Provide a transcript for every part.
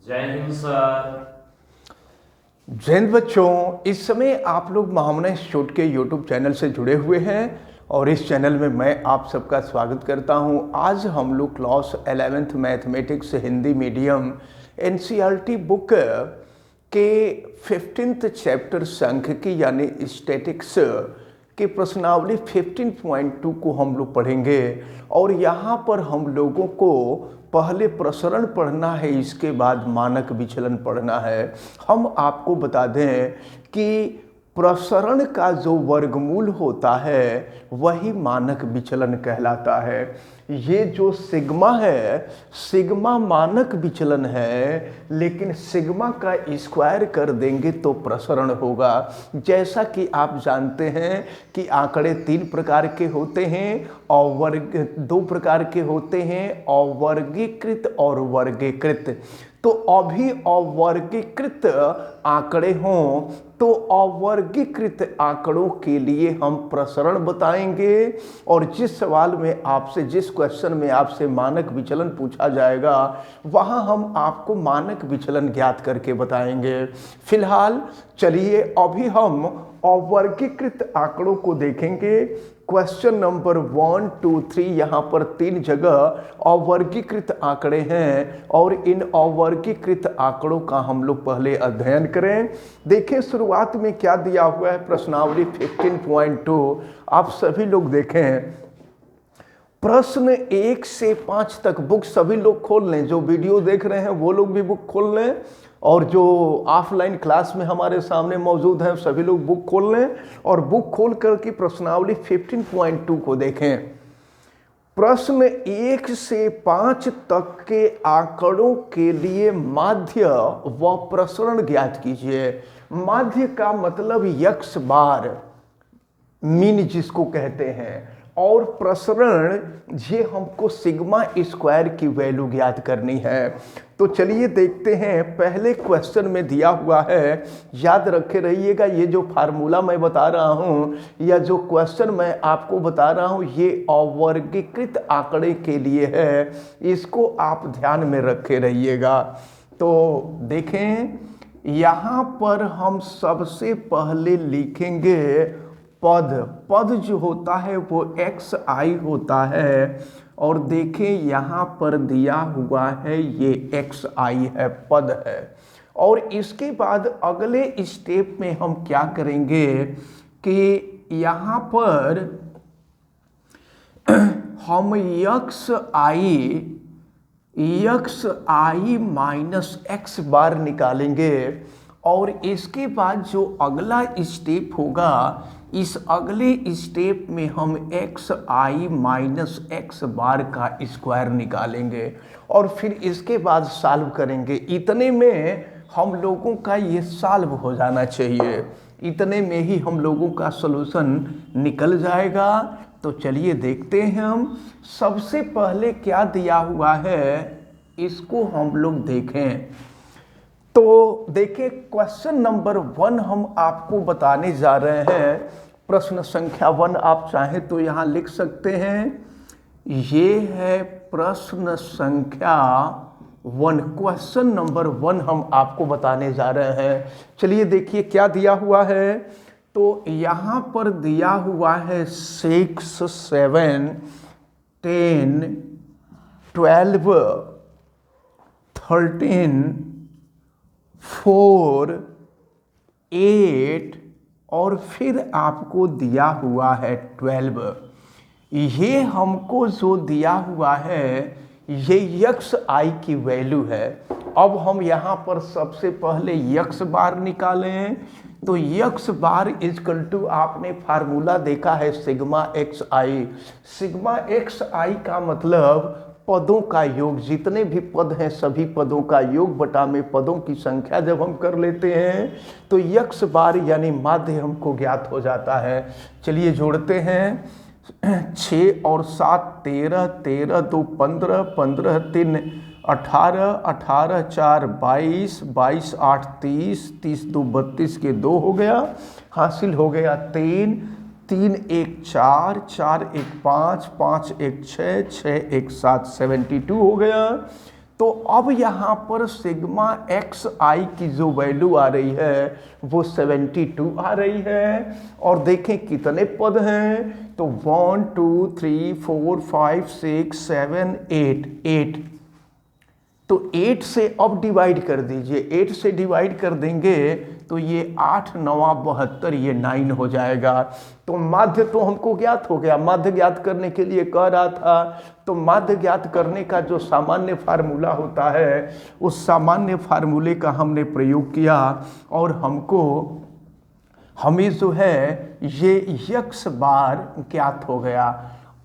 जय हिंद सर। जय हिंद बच्चों, इस समय आप लोग महामना इंस्टीट्यूट के यूट्यूब चैनल से जुड़े हुए हैं और इस चैनल में मैं आप सबका स्वागत करता हूं। आज हम लोग class 11th mathematics Hindi medium NCERT book के 15th चैप्टर सांख्यिकी यानी स्टैटिक्स के प्रश्नावली 15.2 को हम लोग पढ़ेंगे और यहाँ पर हम लोगों को पहले प्रसरण पढ़ना है, इसके बाद मानक विचलन पढ़ना है। हम आपको बता दें कि प्रसरण का जो वर्गमूल होता है वही मानक विचलन कहलाता है। ये जो सिग्मा है, सिग्मा मानक विचलन है, लेकिन सिग्मा का स्क्वायर कर देंगे तो प्रसरण होगा। जैसा कि आप जानते हैं कि आंकड़े 3 प्रकार के होते हैं और 2 प्रकार के होते हैं, अवर्गीकृत और वर्गीकृत। तो अभी अवर्गीकृत आंकड़े हों तो अवर्गीकृत आंकड़ों के लिए हम प्रसरण बताएंगे और जिस सवाल में आपसे, जिस क्वेश्चन में आपसे मानक विचलन पूछा जाएगा वहां हम आपको मानक विचलन ज्ञात करके बताएंगे। फिलहाल चलिए अभी हम अवर्गीकृत आंकड़ों को देखेंगे। क्वेश्चन नंबर 1, 2, 3 यहाँ पर 3 जगह अवर्गीकृत आंकड़े हैं और इन अवर्गीकृत आंकड़ों का हम लोग पहले अध्ययन करें। देखें शुरुआत में क्या दिया हुआ है, प्रश्नावली 15.2 आप सभी लोग देखें। प्रश्न 1 से 5 तक बुक सभी लोग खोल लें, जो वीडियो देख रहे हैं वो लोग भी बुक खोल लें और जो ऑफलाइन क्लास में हमारे सामने मौजूद हैं सभी लोग बुक खोल लें और बुक खोल करके प्रश्नावली 15.2 को देखें। प्रश्न 1 से 5 तक के आंकड़ों के लिए माध्य व प्रसरण ज्ञात कीजिए। माध्य का मतलब यक्स बार, मीन जिसको कहते हैं, और प्रसरण ये हमको सिग्मा स्क्वायर की वैल्यू ज्ञात करनी है। तो चलिए देखते हैं। पहले क्वेश्चन में दिया हुआ है, याद रखे रहिएगा, ये जो फार्मूला मैं बता रहा हूँ या जो क्वेश्चन मैं आपको बता रहा हूँ ये अवर्गीकृत आंकड़े के लिए है, इसको आप ध्यान में रखे रहिएगा। तो देखें यहाँ पर हम सबसे पहले लिखेंगे पद। पद जो होता है वो एक्स आई होता है और देखें यहाँ पर दिया हुआ है ये एक्स आई है, पद है। और इसके बाद अगले स्टेप में हम क्या करेंगे कि यहाँ पर हम यक्स आई माइनस एक्स बार निकालेंगे और इसके बाद जो अगला स्टेप होगा, इस अगले स्टेप में हम एक्स आई माइनस एक्स बार का स्क्वायर निकालेंगे और फिर इसके बाद सॉल्व करेंगे। इतने में हम लोगों का ये सॉल्व हो जाना चाहिए, इतने में ही हम लोगों का सॉल्यूशन निकल जाएगा। तो चलिए देखते हैं हम सबसे पहले क्या दिया हुआ है, इसको हम लोग देखें। तो देखिए क्वेश्चन नंबर 1 हम आपको बताने जा रहे हैं। प्रश्न संख्या 1 आप चाहें तो यहाँ लिख सकते हैं। ये है प्रश्न संख्या 1, क्वेश्चन नंबर 1 हम आपको बताने जा रहे हैं। चलिए देखिए क्या दिया हुआ है। तो यहाँ पर दिया हुआ है 6, 7, 10, 12, 13, 4, 8 और फिर आपको दिया हुआ है 12। ये हमको जो दिया हुआ है ये यक्स आई की वैल्यू है। अब हम यहाँ पर सबसे पहले यक्स बार निकालें। तो यक्स बार इजकल टू, आपने फार्मूला देखा है सिग्मा एक्स आई। सिग्मा एक्स आई का मतलब पदों का योग, जितने भी पद हैं सभी पदों का योग बटा में पदों की संख्या जब हम कर लेते हैं तो यक्स बार यानी माध्य हमको ज्ञात हो जाता है। चलिए जोड़ते हैं। 6 और 7 13, 13 2 15, 15 3 18, 18 4 22, 22 8 30, 30 2 32 के 2 हो गया, हासिल हो गया 3, 3 1 4, 4 1 5, 5 1 6, 6 1 7, 72 हो गया। तो अब यहाँ पर सिग्मा एक्स आई की जो वैल्यू आ रही है वो 72 आ रही है। और देखें कितने पद हैं, तो 1 2 3 4 5 6 7 8। तो 8 से अब डिवाइड कर दीजिए, 8 से डिवाइड कर देंगे तो ये 8 9 72, ये 9 हो जाएगा। तो माध्य तो हमको ज्ञात हो गया। माध्य ज्ञात करने के लिए कह रहा था, तो माध्य ज्ञात करने का जो सामान्य फार्मूला होता है उस सामान्य फार्मूले का हमने प्रयोग किया और हमें जो है ये यक्स बार ज्ञात हो गया।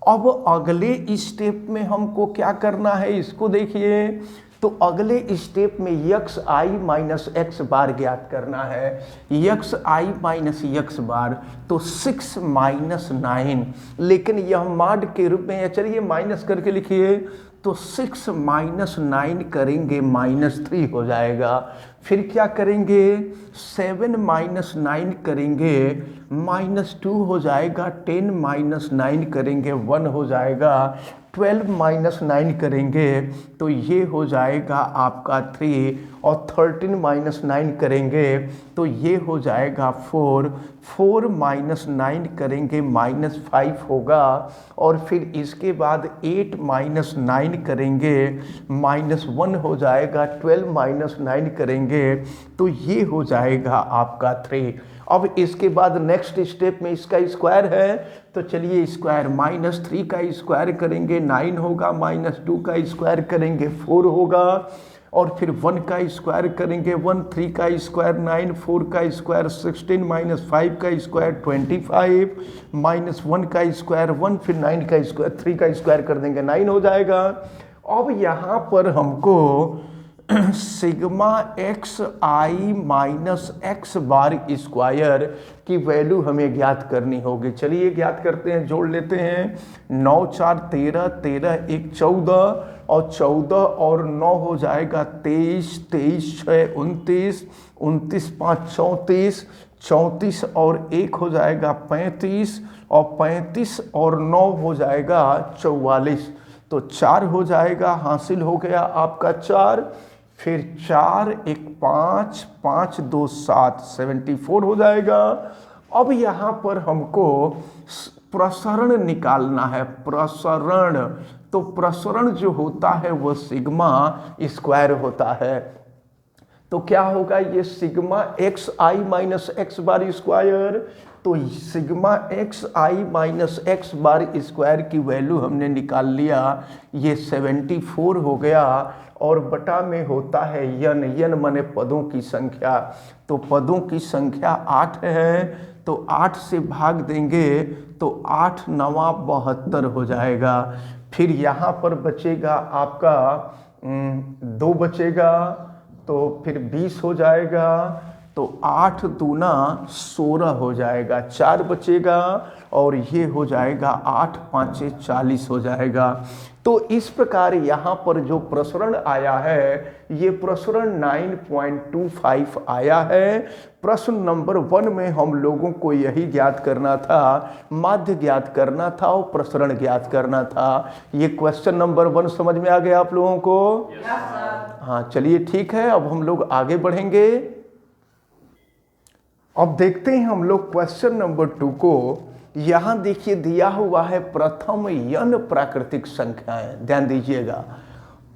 अब अगले स्टेप में हमको क्या करना है इसको देखिए। तो अगले स्टेप में यक्स आई माइनस एक्स बार ज्ञात करना है। यक्स आई माइनस यक्स बार तो 6 माइनस 9, लेकिन यह माड के रूप में, चलिए माइनस करके लिखिए, तो 6 माइनस 9 करेंगे -3 हो जाएगा। फिर क्या करेंगे, 7 माइनस 9 करेंगे -2 हो जाएगा। 10 माइनस 9 करेंगे 1 हो जाएगा। 12 माइनस 9 करेंगे तो ये हो जाएगा आपका 3, और 13 माइनस 9 करेंगे तो ये हो जाएगा 4। 4 माइनस 9 करेंगे -5 होगा। और फिर इसके बाद 8 माइनस 9 करेंगे -1 हो जाएगा। 12 माइनस 9 करेंगे तो ये हो जाएगा आपका 3। अब इसके बाद नेक्स्ट स्टेप में इसका स्क्वायर है, तो चलिए स्क्वायर -3 का स्क्वायर करेंगे 9 होगा, -2 का स्क्वायर करेंगे 4 होगा, और फिर 1 का स्क्वायर करेंगे 1, 3 का स्क्वायर 9, 4 का स्क्वायर 16, -5 का स्क्वायर 25, -1 का स्क्वायर 1, फिर 9 का स्क्वायर 3 का स्क्वायर कर देंगे 9 हो जाएगा। अब यहाँ पर हमको सिग्मा एक्स आई माइनस एक्स बार स्क्वायर की वैल्यू हमें ज्ञात करनी होगी। चलिए ज्ञात करते हैं, जोड़ लेते हैं। 9 4 13, 13 1 14, और 14 और 9 हो जाएगा 23, 23 6 29, 29 5 34, 34 और 1 हो जाएगा 35, और 35 और 9 हो जाएगा 44। तो 4 हो जाएगा, हासिल हो गया आपका 4। फिर 4 1 5, 5 2 7, 74 हो जाएगा। अब यहाँ पर हमको प्रसरण निकालना है, प्रसरण। तो प्रसरण जो होता है वो सिग्मा स्क्वायर होता है। तो क्या होगा, ये सिग्मा एक्स आई माइनस एक्स बार स्क्वायर, तो सिग्मा एक्स आई माइनस एक्स बार स्क्वायर की वैल्यू हमने निकाल लिया, ये 74 हो गया। और बटा में होता है यन, यन माने पदों की संख्या, तो पदों की संख्या 8 है, तो 8 से भाग देंगे तो 8 9 72 हो जाएगा। फिर यहाँ पर बचेगा आपका 2 बचेगा, तो फिर 20 हो जाएगा, तो 8 दूना 16 हो जाएगा। 4 बचेगा और ये हो जाएगा 8 5 40 हो जाएगा। तो इस प्रकार यहाँ पर जो प्रसरण आया है ये प्रसरण 9.25 आया है। प्रश्न नंबर 1 में हम लोगों को यही ज्ञात करना था, माध्य ज्ञात करना था और प्रसरण ज्ञात करना था। ये क्वेश्चन नंबर 1 समझ में आ गया आप लोगों को? हाँ चलिए ठीक है, अब हम लोग आगे बढ़ेंगे। अब देखते हैं हम लोग क्वेश्चन नंबर 2 को। यहाँ देखिए दिया हुआ है प्रथम n प्राकृतिक संख्याएं, ध्यान दीजिएगा,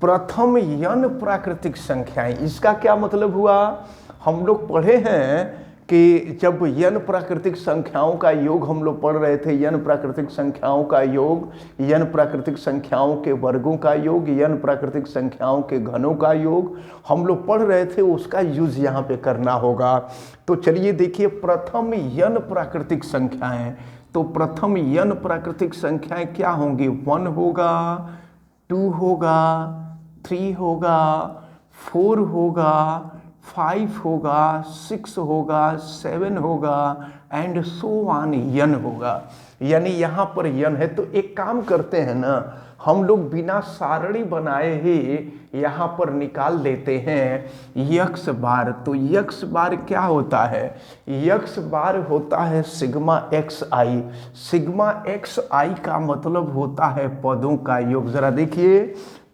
प्रथम n प्राकृतिक संख्याएं। इसका क्या मतलब हुआ, हम लोग पढ़े हैं कि जब n प्राकृतिक संख्याओं का योग हम लोग पढ़ रहे थे, n प्राकृतिक संख्याओं का योग, n प्राकृतिक संख्याओं के वर्गों का योग, n प्राकृतिक संख्याओं के घनों का योग हम लोग पढ़ रहे थे, उसका यूज यहाँ पे करना होगा। तो चलिए देखिए, प्रथम n प्राकृतिक संख्याएं, तो प्रथम n प्राकृतिक संख्याएं क्या होंगी, 1 होगा, 2 होगा, 3 होगा, 4 होगा, 5 होगा, 6 होगा, 7 होगा, एंड सो ऑन n होगा। यानी यहाँ पर n है। तो एक काम करते हैं ना, हम लोग बिना सारणी बनाए ही यहाँ पर निकाल लेते हैं यक्स बार। तो यक्स बार क्या होता है, यक्स बार होता है सिग्मा एक्स आई। सिग्मा एक्स आई का मतलब होता है पदों का योग। जरा देखिए,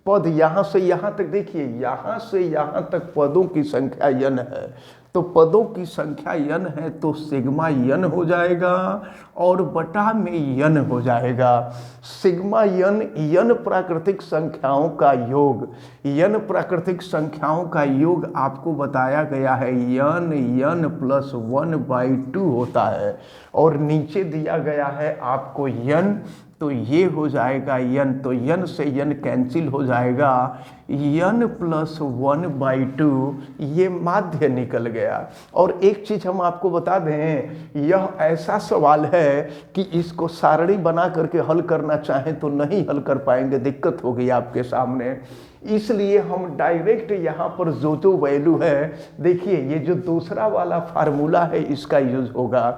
पद यहाँ से यहाँ तक, देखिए यहाँ से यहाँ तक पदों की संख्या n है, तो पदों की संख्या n है तो सिग्मा n हो जाएगा और बटा में n हो जाएगा। सिग्मा n प्राकृतिक संख्याओं का योग, n प्राकृतिक संख्याओं का योग आपको बताया गया है n प्लस 1/2 होता है और नीचे दिया गया है आपको n, तो ये हो जाएगा n, तो n से n कैंसिल हो जाएगा, n प्लस 1/2 ये माध्य निकल गया। और एक चीज़ हम आपको बता दें, यह ऐसा सवाल है कि इसको सारणी बना करके हल करना चाहें तो नहीं हल कर पाएंगे, दिक्कत होगी आपके सामने। इसलिए हम डायरेक्ट यहाँ पर जो वैल्यू है, देखिए ये जो दूसरा वाला फार्मूला है इसका यूज होगा।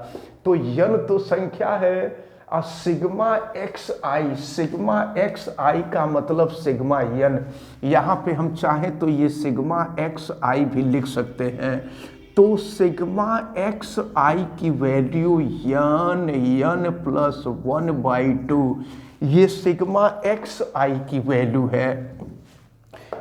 तो n तो संख्या है और सिग्मा एक्स आई का मतलब सिग्मा n, यहाँ पे हम चाहें तो ये सिग्मा एक्स आई भी लिख सकते हैं। तो सिग्मा एक्स आई की वैल्यू n प्लस 1/2, ये सिग्मा एक्स आई की वैल्यू है।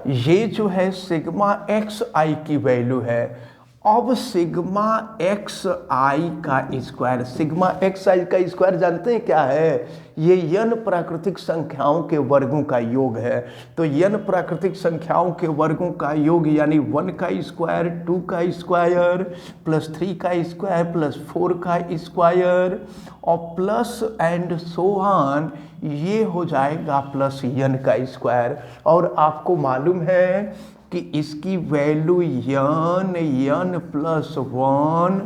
ये जो है सिग्मा एक्स आई की वैल्यू है। अब सिग्मा एक्स आई का स्क्वायर, सिग्मा एक्स आई का स्क्वायर जानते हैं क्या है? ये n प्राकृतिक संख्याओं के वर्गों का योग है। तो n प्राकृतिक संख्याओं के वर्गों का योग यानी 1 का स्क्वायर, 2 का स्क्वायर प्लस 3 का स्क्वायर प्लस 4 का स्क्वायर और प्लस एंड सो ऑन, ये हो जाएगा प्लस n का स्क्वायर। और आपको मालूम है कि इसकी value n plus 1,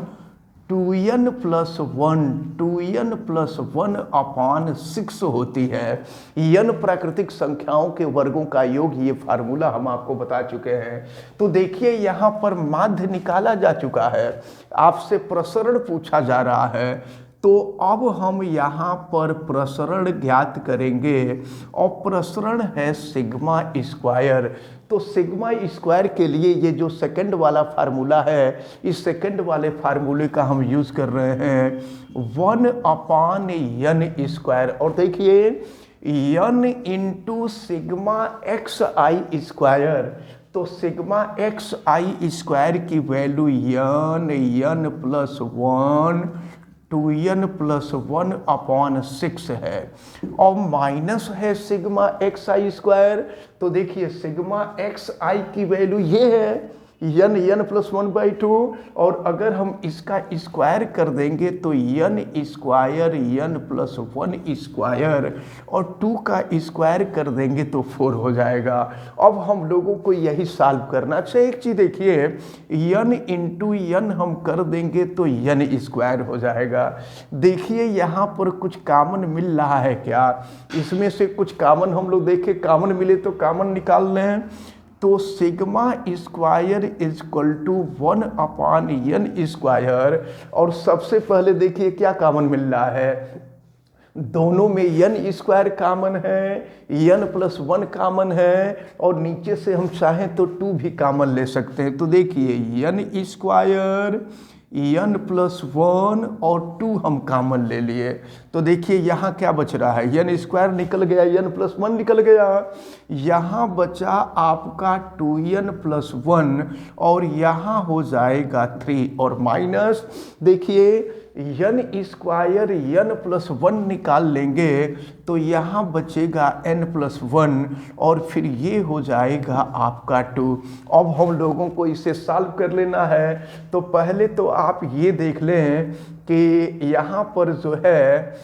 2n plus 1, 2n plus 1 upon 6 होती है। n प्राकृतिक संख्याओं के वर्गों का योग, ये फार्मूला हम आपको बता चुके हैं। तो देखिए यहाँ पर माध्य निकाला जा चुका है, आपसे प्रसरण पूछा जा रहा है। तो अब हम यहाँ पर प्रसरण ज्ञात करेंगे और प्रसरण है सिग्मा स्क्वायर। तो सिग्मा स्क्वायर के लिए ये जो सेकंड वाला फार्मूला है, इस सेकंड वाले फार्मूले का हम यूज़ कर रहे हैं 1/n स्क्वायर। और देखिए n इंटू सिग्मा एक्स आई स्क्वायर, तो सिग्मा एक्स आई स्क्वायर की value n plus 1, 2n plus 1 upon 6 है और माइनस है सिग्मा एक्स आई स्क्वायर। तो देखिए सिग्मा एक्स आई की वैल्यू ये है n प्लस 1/2 और अगर हम इसका स्क्वायर कर देंगे तो n square n plus 1 square और 2 का स्क्वायर कर देंगे तो 4 हो जाएगा। अब हम लोगों को यही सॉल्व करना चाहिए। एक चीज़ देखिए, n इंटू n हम कर देंगे तो n स्क्वायर हो जाएगा। देखिए यहाँ पर कुछ कॉमन मिल रहा है क्या? इसमें से कुछ कॉमन हम लोग देखें, कॉमन मिले तो कॉमन निकाल लें। तो sigma square is equal to 1/n square, और सबसे पहले देखिए क्या कॉमन मिल रहा है, दोनों में n स्क्वायर कॉमन है, n प्लस 1 कॉमन है और नीचे से हम चाहें तो 2 भी कॉमन ले सकते हैं। तो देखिए n स्क्वायर, n प्लस 1 और 2 हम कॉमन ले लिए। तो देखिए यहाँ क्या बच रहा है, n स्क्वायर निकल गया, n प्लस 1 निकल गया, यहाँ बचा आपका 2n प्लस 1 और यहाँ हो जाएगा 3 और माइनस, देखिए n स्क्वायर n प्लस 1 निकाल लेंगे तो यहाँ बचेगा n प्लस 1 और फिर ये हो जाएगा आपका 2। अब हम लोगों को इसे सॉल्व कर लेना है। तो पहले तो आप ये देख लें कि यहाँ पर जो है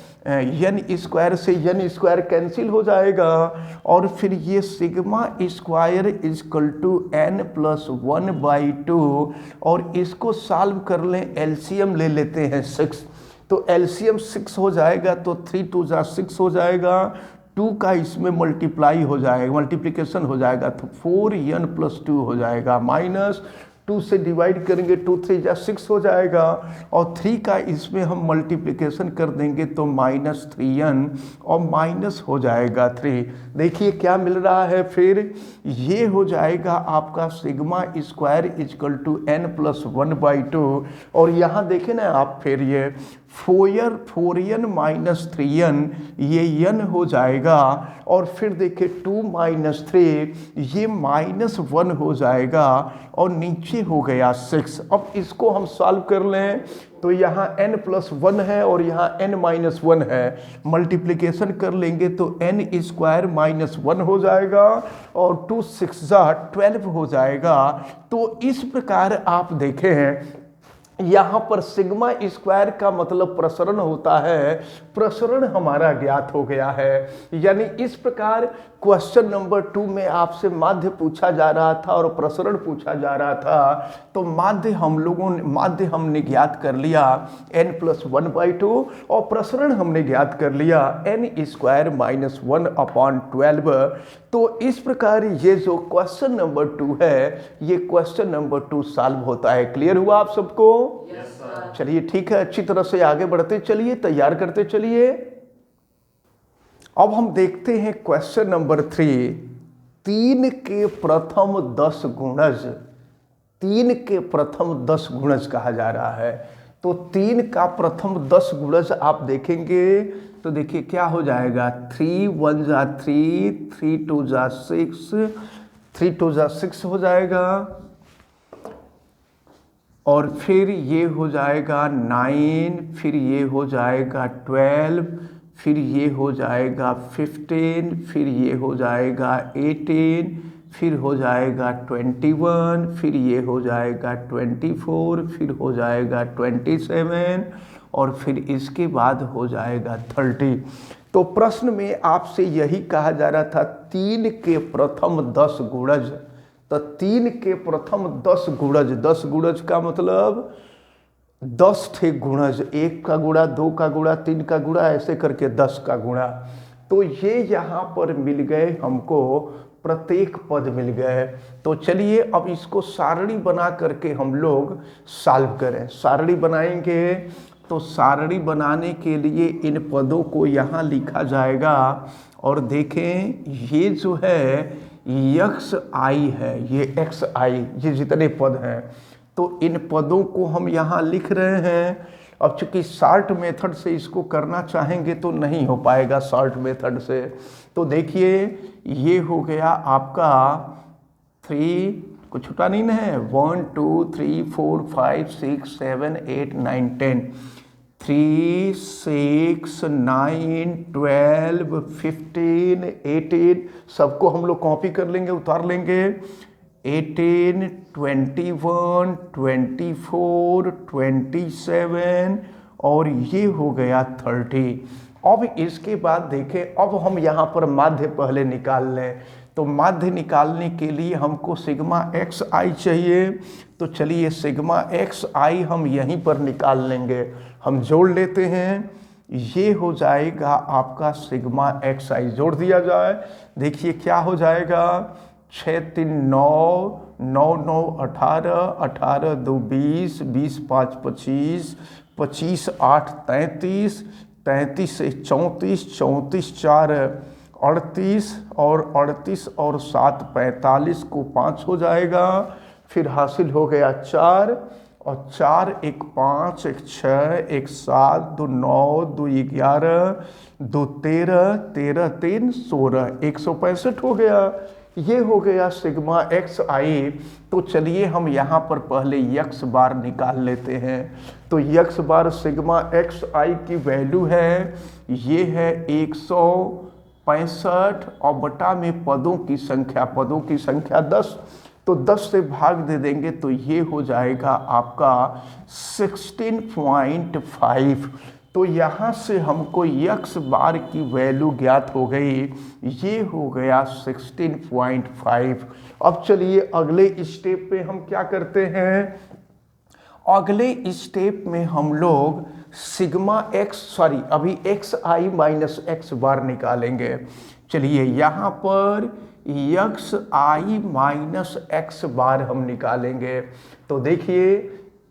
n स्क्वायर से n स्क्वायर कैंसिल हो जाएगा और फिर ये sigma square is equal to n plus 1/2 और इसको सॉल्व कर लें, एलसीएम ले लेते हैं 6। तो एलसीएम 6 हो जाएगा तो 3 2 6 हो जाएगा, 2 का इसमें मल्टीप्लाई हो जाएगा, मल्टीप्लिकेशन हो जाएगा तो 4n प्लस 2 हो जाएगा, माइनस 2 से डिवाइड करेंगे 2 3 6 हो जाएगा और 3 का इसमें हम मल्टीप्लिकेशन कर देंगे तो -3n और माइनस हो जाएगा 3। देखिए क्या मिल रहा है, फिर ये हो जाएगा आपका sigma square is equal to n plus 1/2 और यहाँ देखें ना आप, फिर ये 4n माइनस 3n ये n हो जाएगा, और फिर देखिए 2 माइनस 3 ये -1 हो जाएगा, और नीचे हो गया 6। अब इसको हम सॉल्व कर लें तो यहाँ n+1 है और यहाँ n-1 है, मल्टीप्लिकेशन कर लेंगे तो n² -1 हो जाएगा और 2 6 12 हो जाएगा। तो इस प्रकार आप देखें हैं यहाँ पर सिग्मा स्क्वायर का मतलब प्रसरण होता है, प्रसरण हमारा ज्ञात हो गया है। यानी इस प्रकार क्वेश्चन नंबर 2 में आपसे माध्य पूछा जा रहा था और प्रसरण पूछा जा रहा था, तो माध्य हमने ज्ञात कर लिया n+1/2 और प्रसरण हमने ज्ञात कर लिया n² -1/12। तो इस प्रकार ये जो क्वेश्चन नंबर 2 है, ये क्वेश्चन नंबर 2 सॉल्व होता है। क्लियर हुआ आप सबको? चलिए ठीक है, अच्छी तरह से आगे बढ़ते चलिए, तैयार करते चलिए। अब हम देखते हैं क्वेश्चन नंबर 3। 3 के प्रथम 10 गुणज, 3 के प्रथम 10 गुणज कहा जा रहा है। तो 3 का प्रथम 10 गुणज आप देखेंगे तो देखिए क्या हो जाएगा, 3 1 जा 3, 3 2 जा 6, 3 2 जा 6 हो जाएगा, और फिर ये हो जाएगा 9, फिर ये हो जाएगा 12, फिर ये हो जाएगा 15, फिर ये हो जाएगा 18, फिर हो जाएगा 21, फिर ये हो जाएगा 24, फिर हो जाएगा 27, और फिर इसके बाद हो जाएगा 30। तो प्रश्न में आपसे यही कहा जा रहा था 3 के प्रथम 10 गुणज। तो 3 के प्रथम 10 गुणज, 10 गुणज का मतलब 10 थे गुणज, 1 का गुणा, 2 का गुणा, 3 का गुणा, ऐसे करके 10 का गुणा। तो ये यहाँ पर मिल गए हमको, प्रत्येक पद मिल गए। तो चलिए अब इसको सारणी बना करके हम लोग सॉल्व करें। सारणी बनाएंगे तो सारणी बनाने के लिए इन पदों को यहाँ लिखा जाएगा, और देखें ये जो है xi है, ये xi, ये जितने पद हैं, तो इन पदों को हम यहाँ लिख रहे हैं। अब चूंकि शॉर्ट मेथड से इसको करना चाहेंगे तो नहीं हो पाएगा शॉर्ट मेथड से। तो देखिए ये हो गया आपका 3, कुछ छुटा नहीं है, 1 2 3 4 5 6 7 8 9 10, 3 6 9 12 15 18, सबको हम लोग कॉपी कर लेंगे, उतार लेंगे। 18 21 24 27 और ये हो गया 30। अब इसके बाद देखें, अब हम यहाँ पर माध्य पहले निकाल लें। तो माध्य निकालने के लिए हमको सिग्मा xi चाहिए। तो चलिए सिग्मा xi हम यहीं पर निकाल लेंगे, हम जोड़ लेते हैं। ये हो जाएगा आपका सिग्मा xi, जोड़ दिया जाए। देखिए क्या हो जाएगा, 6 3 9, 9 9 18, 18 2 20, 20 5 25, 25 8 33, 33 से 34, 34 4 38, और 38 और 7 45 को 5 हो जाएगा। फिर हासिल हो गया 4, और 4 1 5 1 6 1 7 2 9 2 11 2 13 13 3 16, 165 हो गया। ये हो गया सिग्मा xi। तो चलिए हम यहाँ पर पहले x बार निकाल लेते हैं। तो x बार सिग्मा xi की वैल्यू है, ये है 165, और बटा में पदों की संख्या 10, तो 10 से भाग दे देंगे तो ये हो जाएगा आपका 16.5। तो यहाँ से हमको x बार की वैल्यू ज्ञात हो गई, ये हो गया 16.5। अब चलिए अगले स्टेप पे हम क्या करते हैं, अगले स्टेप में हम लोग सिग्मा अभी xi माइनस x बार निकालेंगे। चलिए यहाँ पर xi माइनस x बार हम निकालेंगे। तो देखिए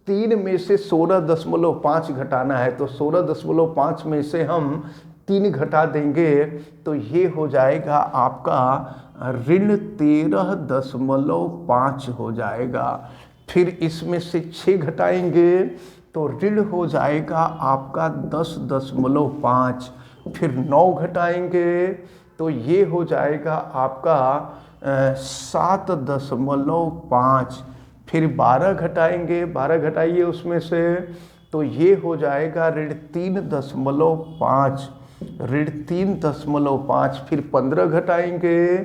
3 में से 16.5 घटाना है, तो 16.5 में से हम 3 घटा देंगे तो ये हो जाएगा आपका ऋण 13.5 हो जाएगा। फिर इसमें से 6 घटाएंगे तो ऋण हो जाएगा आपका 10.5। फिर 9 घटाएंगे तो ये हो जाएगा आपका 7.5। फिर 12 घटाएंगे, 12 घटाइए उसमें से, तो ये हो जाएगा ऋण 3.5, ऋण 3.5। फिर 15 घटाएंगे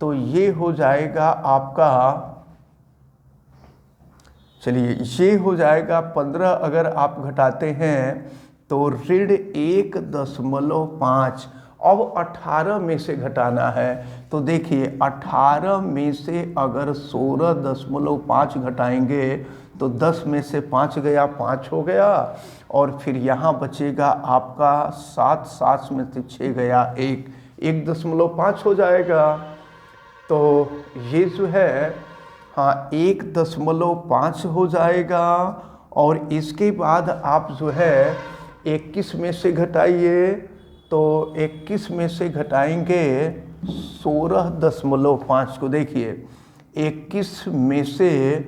तो ये हो जाएगा आपका, चलिए ये हो जाएगा 15। अगर आप घटाते हैं तो ऋण 1.5। अब 18 में से घटाना है, तो देखिए 18 में से अगर 16.5 घटाएंगे तो 10 में से 5 गया, 5 हो गया। और फिर यहाँ बचेगा आपका 7, 7 में से 6 गया, 1.5 हो जाएगा। तो ये जो है, हाँ 1.5 हो जाएगा। और इसके बाद आप जो है 21 में से घटाइए, तो 21 में से घटाएंगे 16.5 को। देखिए 21 में से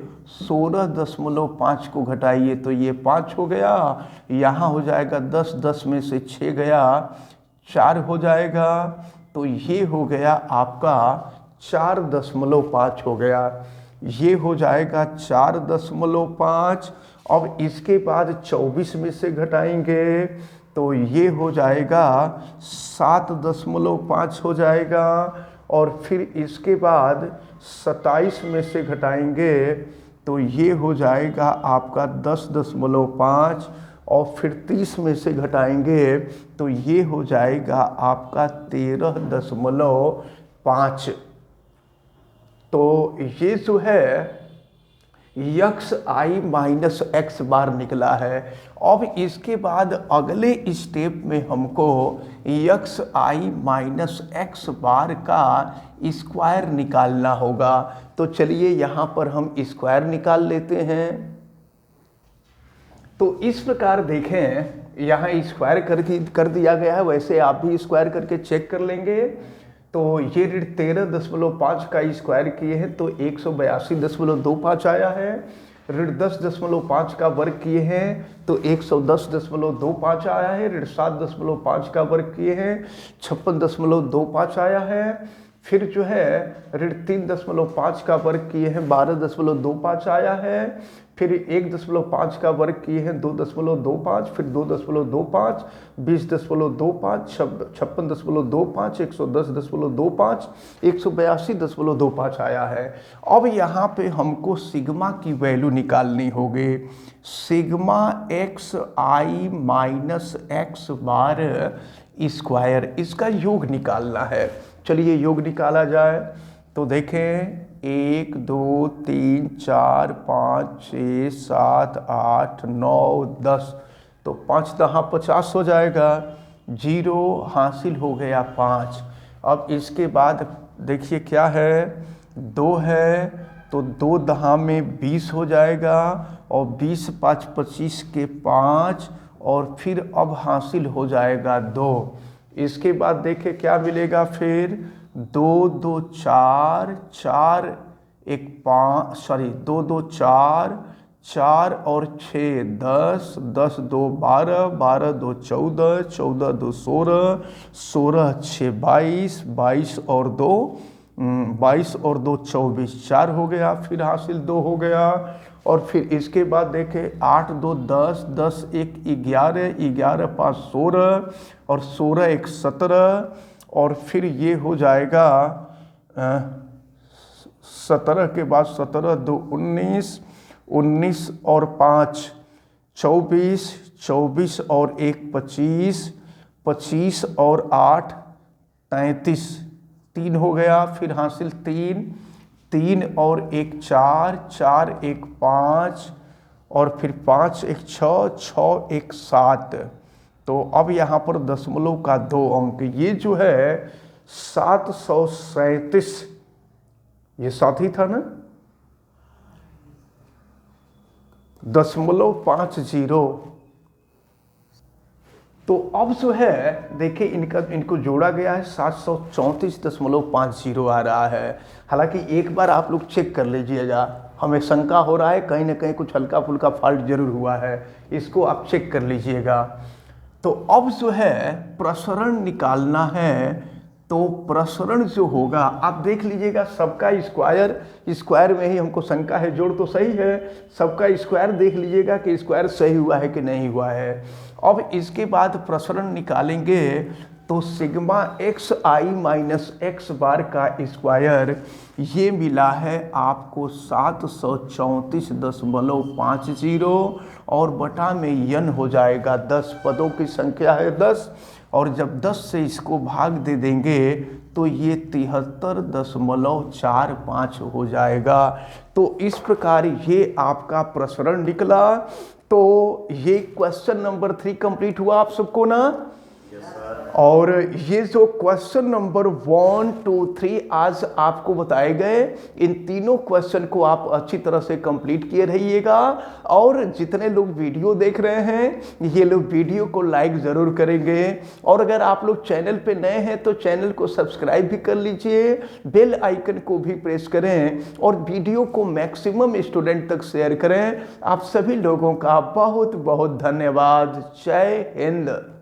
16.5 को घटाइए तो ये 5 हो गया। यहाँ हो जाएगा 10, 10 में से 6 गया, 4 हो जाएगा। तो ये हो गया आपका 4.5 हो गया, ये हो जाएगा 4.5। अब इसके बाद 24 में से घटाएंगे तो ये हो जाएगा 7.5 हो जाएगा। और फिर इसके बाद 27 में से घटाएंगे तो ये हो जाएगा आपका 10.5। और फिर 30 में से घटाएंगे तो ये हो जाएगा आपका 13.5। तो ये जो है यक्स आई माइनस एक्स बार निकला है। अब इसके बाद अगले स्टेप में हमको यक्स आई माइनस एक्स बार का स्क्वायर निकालना होगा। तो चलिए यहाँ पर हम स्क्वायर निकाल लेते हैं। तो इस प्रकार देखें, यहाँ स्क्वायर कर दिया गया है, वैसे आप भी स्क्वायर करके चेक कर लेंगे। तो ये ऋण 13.5 का स्क्वायर किए हैं तो 182.25 आया है। ऋण 10.5 का वर्ग किए हैं तो 110.25 आया है। ऋण 7.5 का वर्ग किए हैं 56.25 आया है। फिर जो है ऋण 3.5 का वर्ग किए हैं 12.25 आया है। फिर 1.5 का वर्ग किए हैं 2.25, फिर 2.25, 20.25, 56.25, 110.25, 182.25 आया है। अब यहाँ पे हमको सिग्मा की वैल्यू निकालनी होगी। सिग्मा एक्स आई माइनस एक्स बार स्क्वायर, इसका योग निकालना है। चलिए योग निकाला जाए। तो देखें 1 2 3 4 5 6 7 8 9 10, तो 5 दहा 50 हो जाएगा। 0 हासिल हो गया 5। अब इसके बाद देखिए क्या है, 2 है तो 2 दहा में 20 हो जाएगा। और 20 5 25 के 5, और फिर अब हासिल हो जाएगा 2। इसके बाद देखिए क्या मिलेगा, फिर 2 2 4 4 1 5, सॉरी 2 2 4 4 और 6 10 10 2 12 12 2 14 14 2 16 16 6 22 22 और 2 22 और 2 24, 4 हो गया। फिर हासिल 2 हो गया। और फिर इसके बाद देखें 8 2 10 10 1 11 11 5 16 और 16 1 17, और फिर ये हो जाएगा 17 के बाद 17 2 19 19 और 5 24 24 और 1 25 25 और 8 33, 3 हो गया। फिर हासिल 3 3 और 1 4 4 1 5 और फिर 5 1 6 6 1 7। तो अब यहाँ पर दशमलव का 2 अंक, ये जो है 737, ये 7 ही था ना, 0.50। तो अब जो है देखिए इनको जोड़ा गया है 734.50 आ रहा है। हालांकि एक बार आप लोग चेक कर लीजिएगा, हमें शंका हो रहा है कहीं ना कहीं कुछ हल्का फुल्का फॉल्ट जरूर हुआ है, इसको आप चेक कर लीजिएगा। तो अब जो है प्रसरण निकालना है, तो प्रसरण जो होगा आप देख लीजिएगा, सबका स्क्वायर में ही हमको शंका है, जोड़ तो सही है, सबका स्क्वायर देख लीजिएगा कि स्क्वायर सही हुआ है कि नहीं हुआ है। अब इसके बाद प्रसरण निकालेंगे तो सिग्मा एक्स आई माइनस एक्स बार का स्क्वायर ये मिला है आपको 734.50 और बटा में n हो जाएगा 10, पदों की संख्या है 10 और जब 10 से इसको भाग दे देंगे तो ये 73.45 हो जाएगा। तो इस प्रकार ये आपका प्रसरण निकला। तो ये क्वेश्चन नंबर 3 कंप्लीट हुआ आप सबको ना। और ये जो क्वेश्चन नंबर 1, 2, 3 आज आपको बताए गए, इन तीनों क्वेश्चन को आप अच्छी तरह से कंप्लीट किए रहिएगा। और जितने लोग वीडियो देख रहे हैं ये लोग वीडियो को लाइक ज़रूर करेंगे, और अगर आप लोग चैनल पे नए हैं तो चैनल को सब्सक्राइब भी कर लीजिए, बेल आइकन को भी प्रेस करें और वीडियो को मैक्सिमम स्टूडेंट तक शेयर करें। आप सभी लोगों का बहुत बहुत धन्यवाद। जय हिंद।